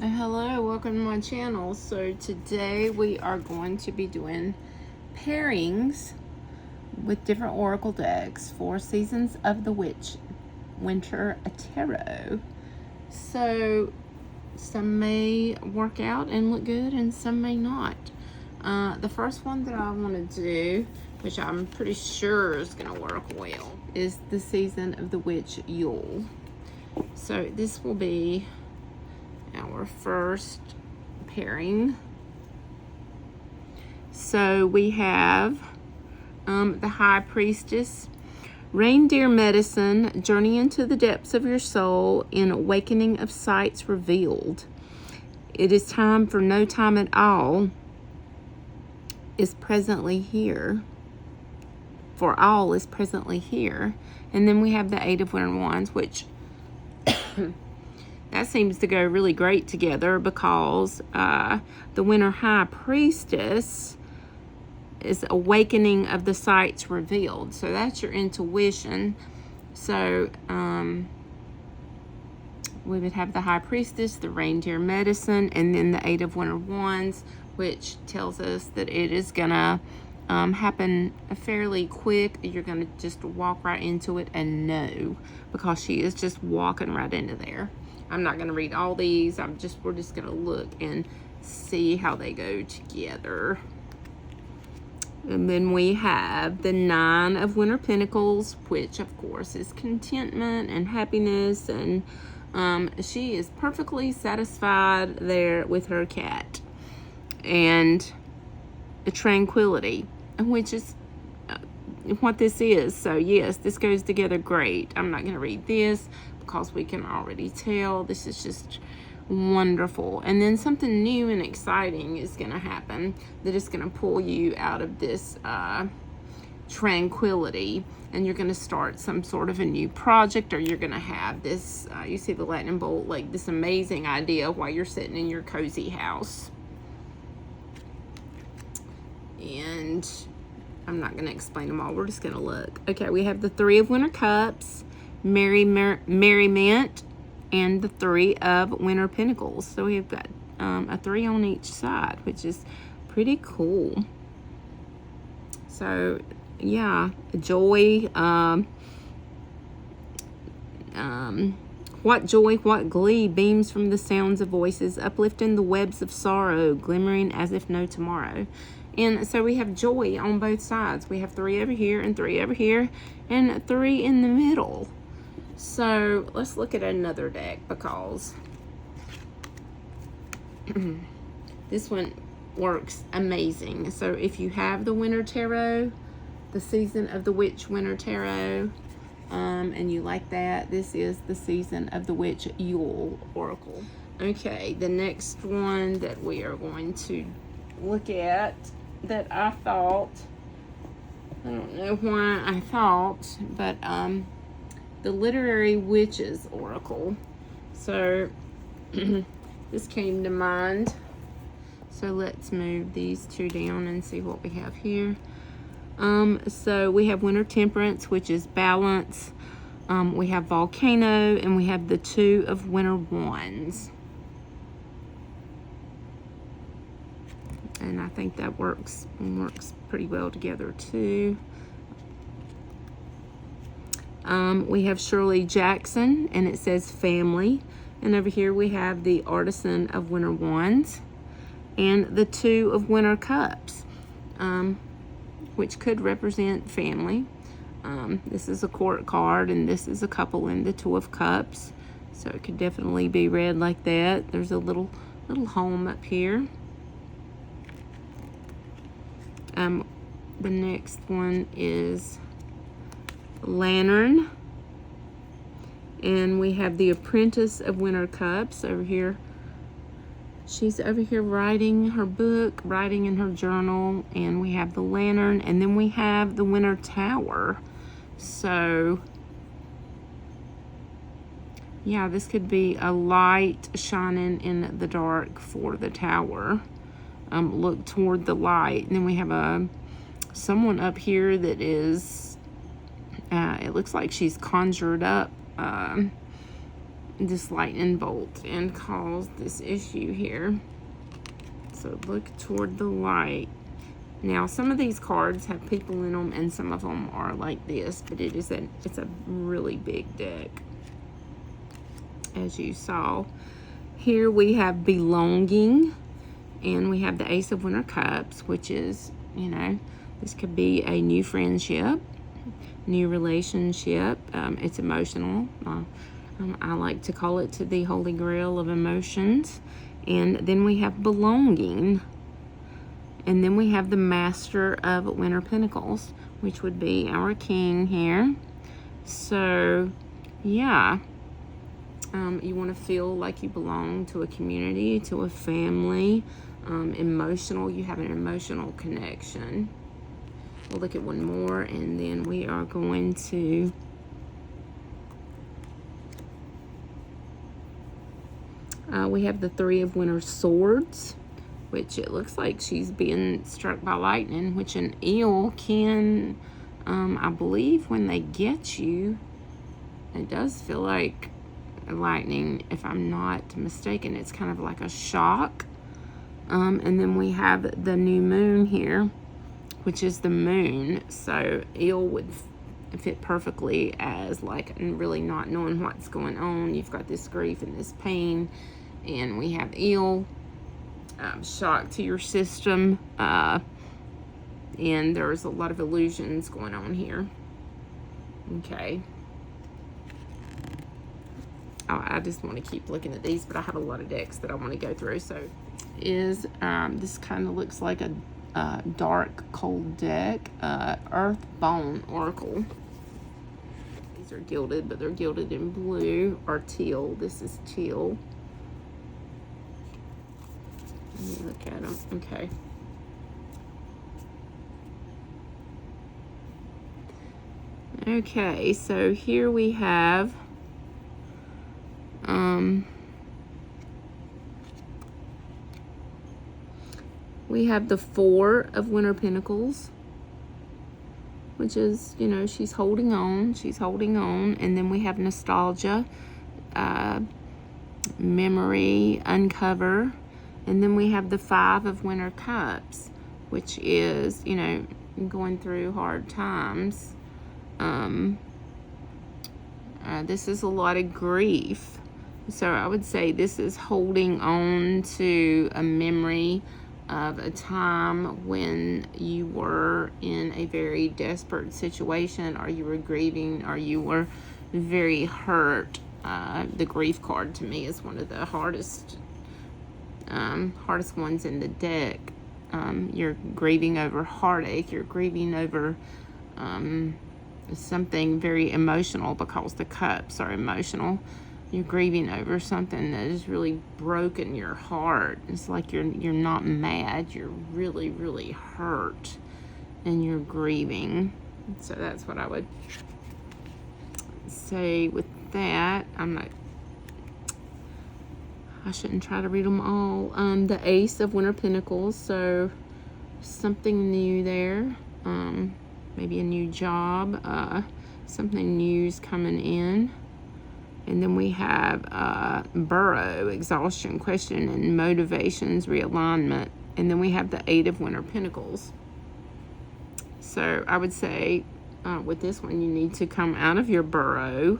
Hello, welcome to my channel. So today we are going to be doing pairings with different oracle decks for Seasons of the Witch Winter Tarot. So some may work out and look good and some may not. The first one that I want to do, which I'm pretty sure is going to work well, is the Season of the Witch Yule. So this will be our first pairing. So we have the High Priestess, reindeer medicine, journey into the depths of your soul in awakening of sights revealed. It is time for no time at all is presently here. For all is presently here. And then we have the Eight of Winter Wands, which that seems to go really great together because the Winter High Priestess is awakening of the sights revealed. So that's your intuition. So we would have the High Priestess, the reindeer medicine, and then the Eight of Winter Wands, which tells us that it is going to happen fairly quick. You're going to just walk right into it and know, because she is just walking right into there. I'm not going to read all these. We're just going to look and see how they go together. And then we have the Nine of Winter Pentacles, which of course is contentment and happiness. And she is perfectly satisfied there with her cat. And the tranquility, which is what this is. So yes, this goes together great. I'm not going to read this because we can already tell this is just wonderful. And then something new and exciting is going to happen that is going to pull you out of this tranquility, and you're going to start some sort of a new project, or you're going to have this you see the lightning bolt, like this amazing idea while you're sitting in your cozy house. And I'm not going to explain them all. We're just going to look. Okay, we have the Three of Winter Cups, merriment, and the Three of Winter Pentacles. So we've got a three on each side, which is pretty cool. So yeah, joy. What joy, what glee beams from the sounds of voices, uplifting the webs of sorrow, glimmering as if no tomorrow. And so we have joy on both sides. We have three over here and three over here and three in the middle. So let's look at another deck, because this one works amazing. So if you have the Winter Tarot, the Season of the Witch Winter Tarot, and you like that, this is the Season of the Witch Yule Oracle. Okay, the next one that we are going to look at, that I thought, I don't know why I thought, but the Literary Witches Oracle. So this came to mind. So let's move these two down and see what we have here. So we have Winter Temperance, which is balance. We have Volcano, and we have the Two of Winter Wands. And I think that works pretty well together too. We have Shirley Jackson, and it says family. And over here we have the Artisan of Winter Wands and the Two of Winter Cups, which could represent family. This is a court card, and this is a couple in the Two of Cups. So it could definitely be read like that. There's a little home up here. The next one is Lantern, and we have the Apprentice of Winter Cups over here. She's over here writing her book, writing in her journal, and we have the Lantern, and then we have the Winter Tower. So yeah, this could be a light shining in the dark for the tower. Look toward the light. And then we have someone up here that is, it looks like she's conjured up this lightning bolt and cause this issue here. So look toward the light. Now, some of these cards have people in them, and some of them are like this, but it's a really big deck, as you saw. Here we have belonging, and we have the Ace of Winter Cups, which is, you know, this could be a new friendship, new relationship. It's emotional. I like to call it the Holy Grail of emotions. And then we have belonging. And then we have the Master of Winter Pentacles, which would be our king here. So, yeah. You want to feel like you belong to a community, to a family. Emotional. You have an emotional connection. We'll look at one more, and then we are going to we have the Three of Winter Swords, which it looks like she's being struck by lightning, which an eel can, I believe when they get you, it does feel like lightning, if I'm not mistaken. It's kind of like a shock. And then we have the new moon here, which is the moon. So eel would fit perfectly as like really not knowing what's going on. You've got this grief and this pain. And we have eel, shock to your system. And there's a lot of illusions going on here. Okay. I just want to keep looking at these, but I have a lot of decks that I want to go through. So this kind of looks like a dark, cold deck. Earth Bone Oracle. These are gilded, but they're gilded in blue or teal. This is teal. Let me look at them. Okay. Okay, so here we have the Four of Winter Pentacles, which is, you know, she's holding on. And then we have nostalgia, memory, uncover. And then we have the Five of Winter Cups, which is, you know, going through hard times. This is a lot of grief. So I would say this is holding on to a memory of a time when you were in a very desperate situation, or you were grieving, or you were very hurt. The grief card to me is one of the hardest ones in the deck. You're grieving over heartache. You're grieving over something very emotional, because the cups are emotional. You're grieving over something that has really broken your heart. It's like you're not mad. You're really, really hurt, and you're grieving. So that's what I would say with that. I shouldn't try to read them all. The Ace of Winter Pentacles. So something new there. Maybe a new job. Something new's coming in. And then we have burrow, exhaustion, question, and motivations, realignment. And then we have the Eight of Winter Pentacles. So I would say with this one, you need to come out of your burrow.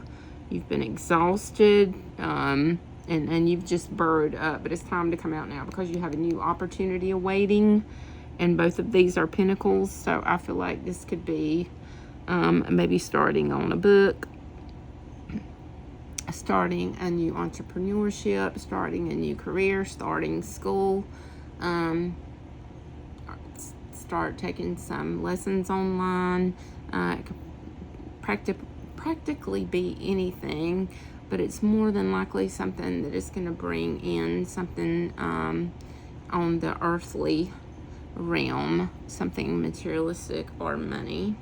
You've been exhausted, and you've just burrowed up. But it's time to come out now, because you have a new opportunity awaiting. And both of these are pentacles. So I feel like this could be maybe starting on a book, starting a new entrepreneurship, starting a new career, starting school, start taking some lessons online. It could practically be anything, but it's more than likely something that is going to bring in something on the earthly realm, something materialistic or money.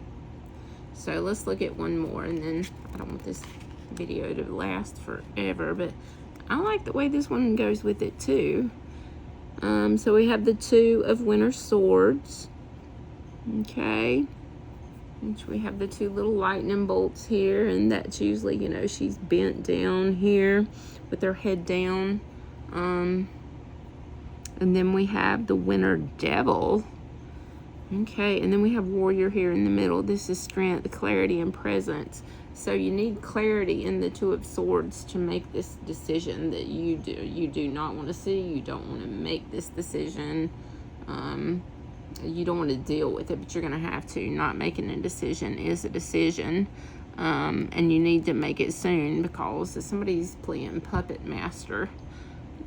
So let's look at one more, and then I don't want this video to last forever, but I like the way this one goes with it too. So we have the Two of Winter Swords. Okay. which we have the two little lightning bolts here, and that's usually, you know, she's bent down here with her head down. And then we have the Winter Devil. Okay, and then we have Warrior here in the middle. This is strength, clarity, and presence. So you need clarity in the Two of Swords to make this decision that you do not want to see. You don't want to make this decision. You don't want to deal with it, but you're going to have to. Not making a decision is a decision. And you need to make it soon, because somebody's playing puppet master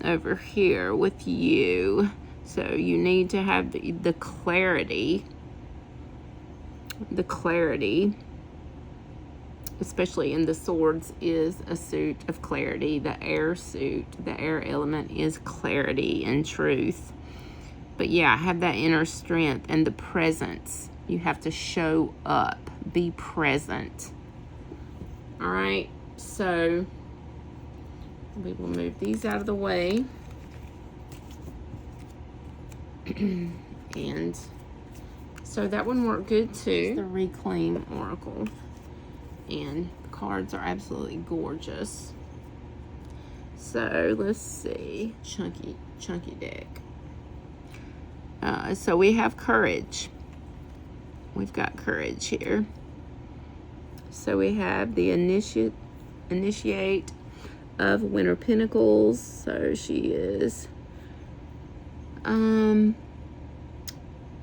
over here with you. So you need to have the clarity. The clarity, especially in the swords, is a suit of clarity. The air suit, the air element, is clarity and truth. But yeah, have that inner strength and the presence. You have to show up, be present. All right, so we will move these out of the way. And so that one worked good too. The Reclaim Oracle. And the cards are absolutely gorgeous. So let's see. Chunky deck. So we have courage. We've got courage here. So we have the initiate of Winter Pentacles. So she is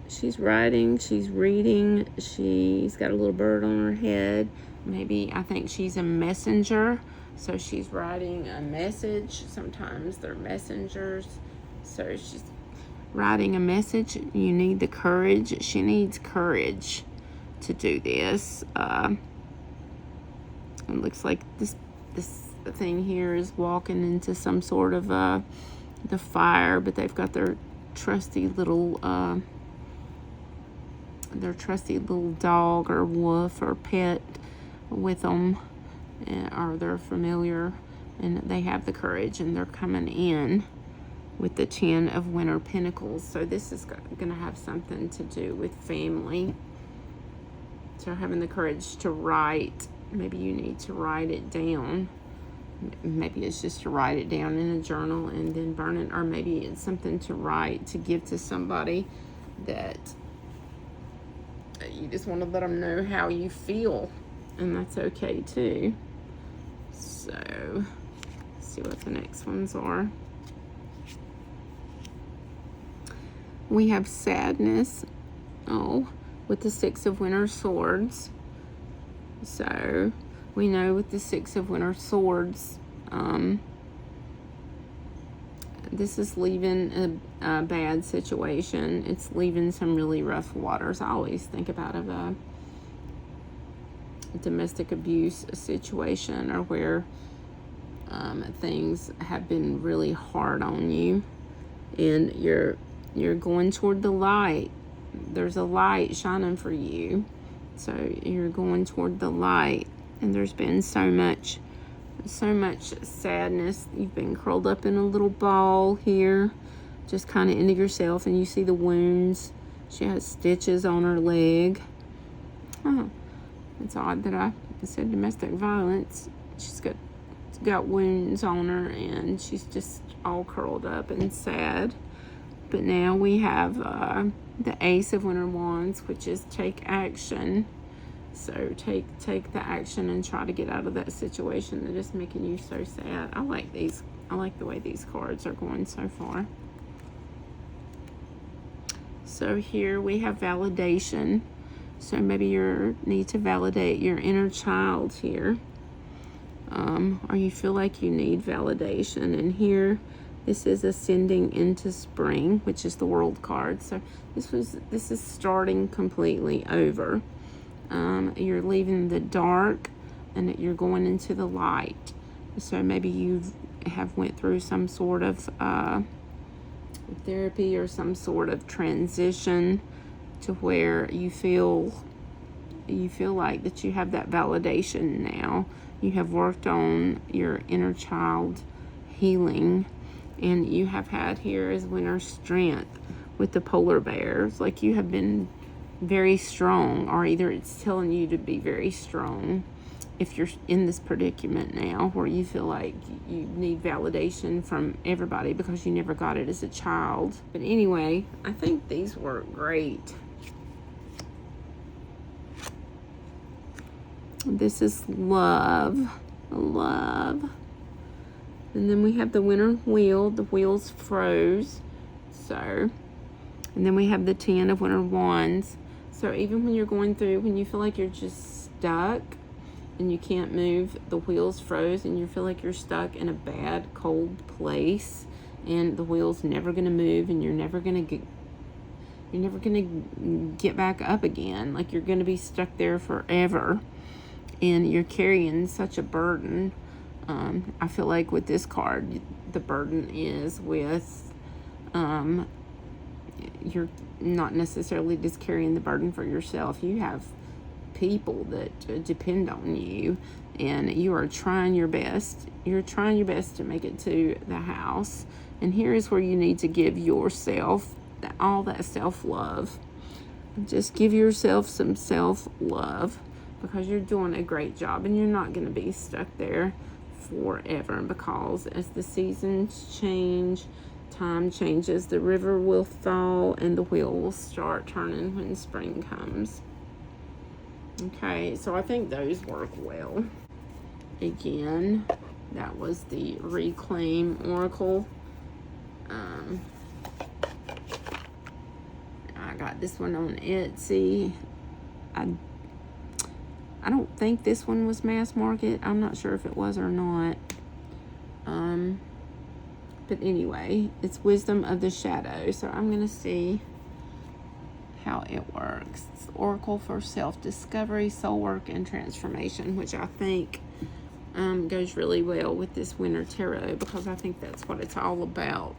she's writing, she's reading, she's got a little bird on her head. Maybe, I think she's a messenger. So she's writing a message. Sometimes they're messengers. So she's writing a message. You need the courage. She needs courage to do this. It looks like this thing here is walking into some sort of the fire, but they've got their trusty little dog or wolf or pet with them, or they're familiar, and they have the courage, and they're coming in with the 10 of Winter Pentacles. So this is going to have something to do with family. So having the courage to write. Maybe you need to write it down. Maybe it's just to write it down in a journal and then burn it. Or maybe it's something to write, to give to somebody that you just want to let them know how you feel. And that's okay too. So, let's see what the next ones are. We have sadness. Oh, with the 6 of Winter Swords. So, we know with the 6 of Winter Swords, this is leaving a bad situation. It's leaving some really rough waters. I always think about a domestic abuse situation, or where things have been really hard on you, and you're going toward the light. There's a light shining for you. So you're going toward the light, and there's been so much sadness. You've been curled up in a little ball here, just kind of into yourself, and you see the wounds. She has stitches on her leg. Oh, it's odd that I said domestic violence. She's got wounds on her, and she's just all curled up and sad. But now we have the Ace of Winter Wands, which is take action. So take the action and try to get out of that situation that is making you so sad. I like these. I like the way these cards are going so far. So here we have validation. So maybe you need to validate your inner child here. Or you feel like you need validation. And here, this is ascending into spring, which is the World card. So this is starting completely over. You're leaving the dark, and you're going into the light. So maybe you have went through some sort of therapy or some sort of transition to where you feel like that you have that validation now. You have worked on your inner child healing, and you have had here as Winter Strength with the polar bears. Like you have been very strong, or either it's telling you to be very strong if you're in this predicament now where you feel like you need validation from everybody because you never got it as a child. But anyway, I think these work great. This is love. Love. And then we have the winter wheel. The wheels froze. So, and then we have the 10 of winter wands. So even when you're going through, when you feel like you're just stuck and you can't move, the wheels froze and you feel like you're stuck in a bad, cold place and the wheel's never going to move and you're never going to get back up again. Like you're going to be stuck there forever and you're carrying such a burden. I feel like with this card, the burden is with, you're not necessarily just carrying the burden for yourself. You have people that depend on you, and you are trying your best. You're trying your best to make it to the house. And here is where you need to give yourself all that self-love. Just give yourself some self-love because you're doing a great job and you're not going to be stuck there forever, because as the seasons change, time changes, the river will thaw and the wheel will start turning when spring comes. Okay, so I think those work well. Again, that was the Reclaim Oracle. I got this one on Etsy. I don't think this one was mass market. I'm not sure if it was or not. But anyway, it's Wisdom of the Shadow. So I'm going to see how it works. It's Oracle for Self-Discovery, Soul Work, and Transformation, which I think goes really well with this Winter Tarot because I think that's what it's all about.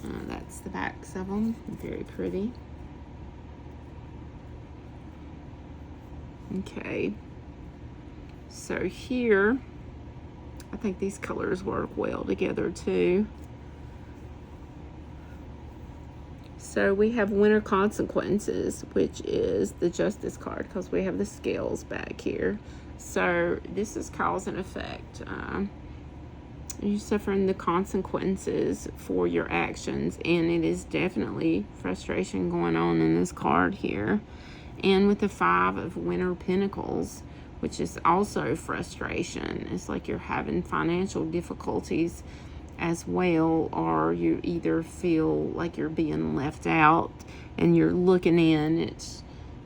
That's the backs of them. Very pretty. Okay. So here, I think these colors work well together too. So we have Winter Consequences, which is the Justice card because we have the scales back here. So this is cause and effect. You're suffering the consequences for your actions, and it is definitely frustration going on in this card here. And with the 5 of Winter Pentacles, which is also frustration. It's like you're having financial difficulties as well, or you either feel like you're being left out and you're looking in.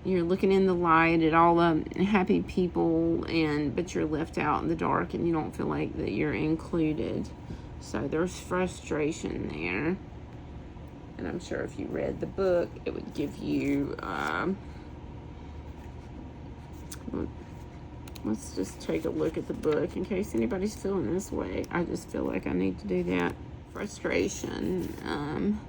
You're looking in the light at all the happy people, but you're left out in the dark and you don't feel like that you're included. So there's frustration there. And I'm sure if you read the book, it would give you let's just take a look at the book in case anybody's feeling this way. I just feel like I need to do that. Frustration.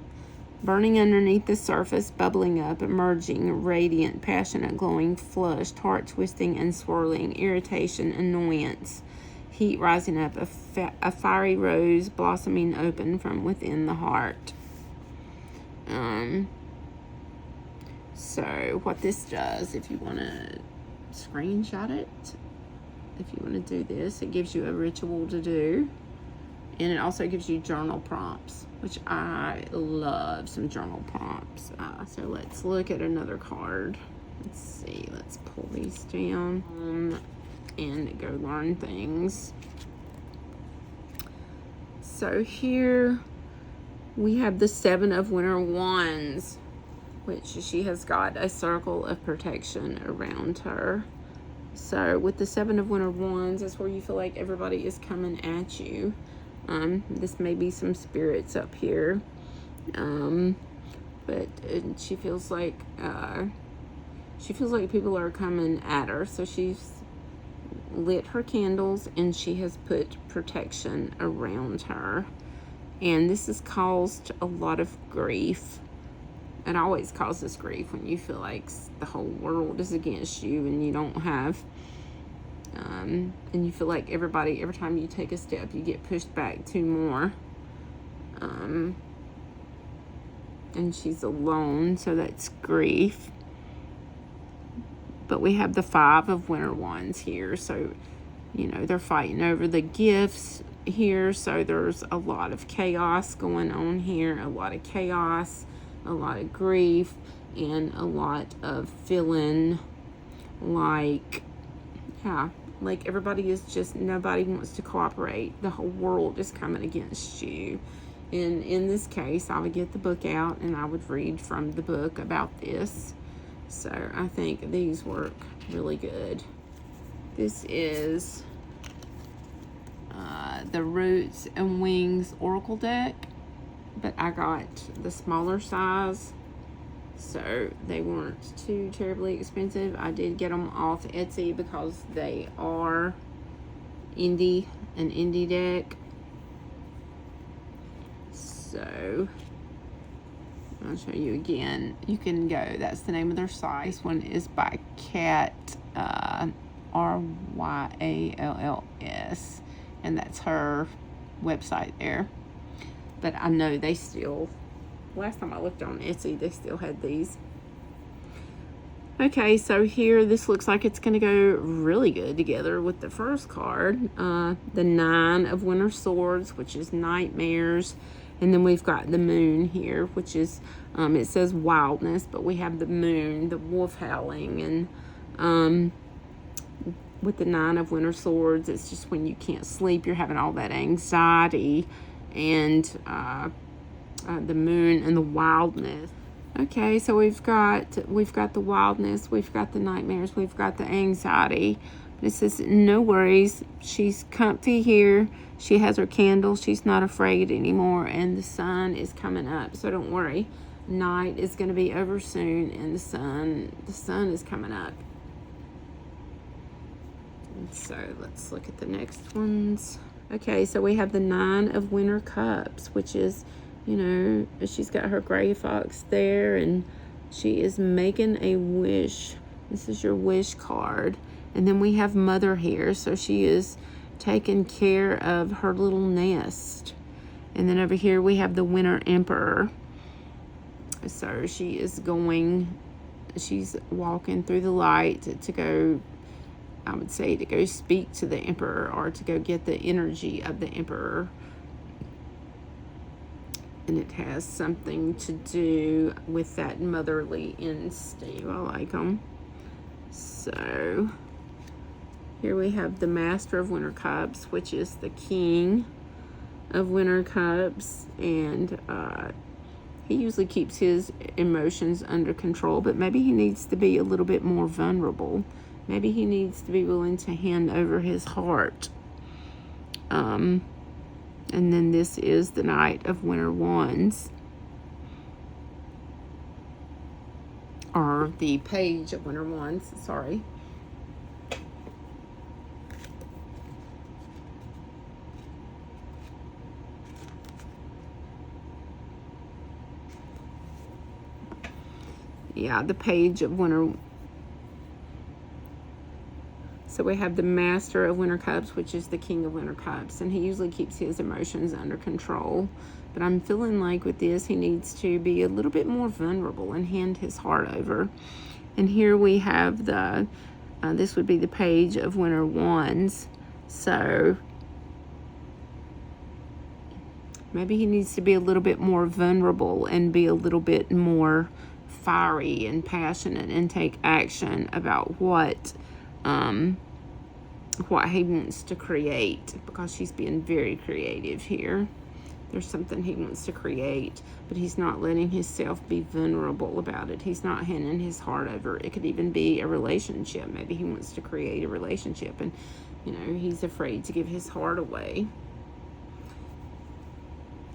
Burning underneath the surface, bubbling up, emerging, radiant, passionate, glowing, flushed, heart-twisting and swirling, irritation, annoyance, heat rising up, a fiery rose blossoming open from within the heart. So what this does, if you want to screenshot it, if you want to do this, it gives you a ritual to do, and it also gives you journal prompts, which I love some journal prompts. So let's look at another card. Let's see, let's pull these down and go learn things. So here we have the 7 of Winter Wands, which she has got a circle of protection around her. So with the 7 of Winter Wands, that's where you feel like everybody is coming at you. This may be some spirits up here. But she feels like people are coming at her. So she's lit her candles and she has put protection around her. And this has caused a lot of grief. It always causes grief when you feel like the whole world is against you and you don't have, and you feel like everybody, every time you take a step, you get pushed back 2 more. And she's alone, so that's grief. But we have the 5 of winter wands here. So, you know, they're fighting over the gifts here. So there's a lot of chaos going on here. A lot of chaos, a lot of grief, and a lot of feeling like, yeah, like everybody is just, nobody wants to cooperate. The whole world is coming against you. And in this case, I would get the book out and I would read from the book about this. So I think these work really good. This is the Roots and Wings Oracle deck, but I got the smaller size, so they weren't too terribly expensive. I did get them off Etsy because they are an indie deck. So I'll show you again. You can go, that's the name of their site. This one is by Kat, RYALLS, and that's her website there. But I know they still, last time I looked on Etsy, they still had these. Okay, so here, this looks like it's going to go really good together with the first card. The 9 of Winter Swords, which is Nightmares. And then we've got the moon here, which is, it says wildness, but we have the moon, the wolf howling. And with the 9 of Winter Swords, it's just when you can't sleep, you're having all that anxiety. And the moon and the wildness. Okay, so we've got the wildness, we've got the nightmares, we've got the anxiety. But it says, no worries, she's comfy here. She has her candle, she's not afraid anymore, and the sun is coming up. So don't worry, night is going to be over soon, and the sun is coming up. And so let's look at the next ones. Okay, so we have the 9 of Winter Cups, which is, you know, she's got her gray fox there, and she is making a wish. This is your wish card. And then we have Mother here, so she is taking care of her little nest. And then over here we have the Winter Emperor. So she's walking through the light to go, I would say, to go speak to the Emperor, or to go get the energy of the Emperor. And it has something to do with that motherly instinct. I like them. So here we have the Master of Winter Cups, which is the King of Winter Cups. And he usually keeps his emotions under control, but maybe he needs to be a little bit more vulnerable. Maybe he needs to be willing to hand over his heart. And then this is the Knight of Winter Wands, or the Page of Winter Wands, sorry. Yeah, the Page of Winter. So we have the Master of Winter Cups, which is the King of Winter Cups, and he usually keeps his emotions under control. But I'm feeling like with this, he needs to be a little bit more vulnerable and hand his heart over. And here we have the, this would be the Page of Winter Wands. So maybe he needs to be a little bit more vulnerable and be a little bit more fiery and passionate and take action about what he wants to create, because she's being very creative here. There's something he wants to create, but he's not letting himself be vulnerable about it. He's not handing his heart over. It could even be a relationship. Maybe he wants to create a relationship, and, you know, he's afraid to give his heart away.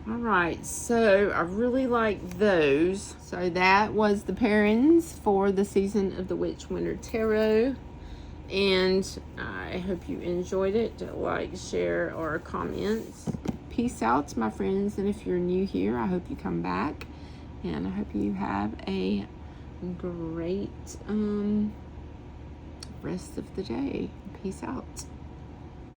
All right, so I really like those. So that was the pairings for the Season of the Witch Winter Tarot. And I hope you enjoyed it. Like, share, or comment. Peace out, my friends. And if you're new here, I hope you come back. And I hope you have a great rest of the day. Peace out.